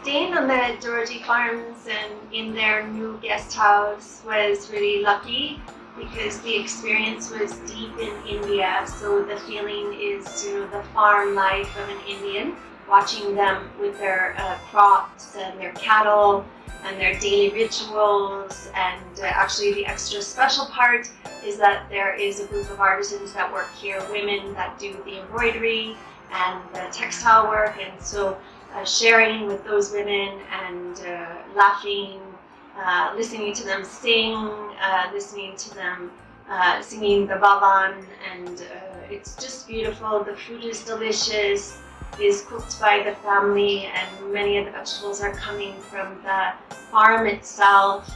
Staying on the Doherty Farms and in their new guest house was really lucky because the experience was deep in India. So the feeling is, the farm life of an Indian, watching them with their crops and their cattle and their daily rituals. And actually the extra special part is that there is a group of artisans that work here, women that do the embroidery and the textile work. And so sharing with those women and laughing, listening to them sing, listening to them singing the bhavan, and it's just beautiful. The food is delicious, is cooked by the family, and many of the vegetables are coming from the farm itself.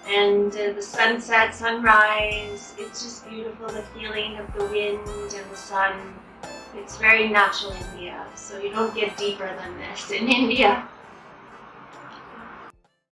And the sunset, sunrise, it's just beautiful, the feeling of the wind and the sun. It's very natural India, so you don't get deeper than this in India.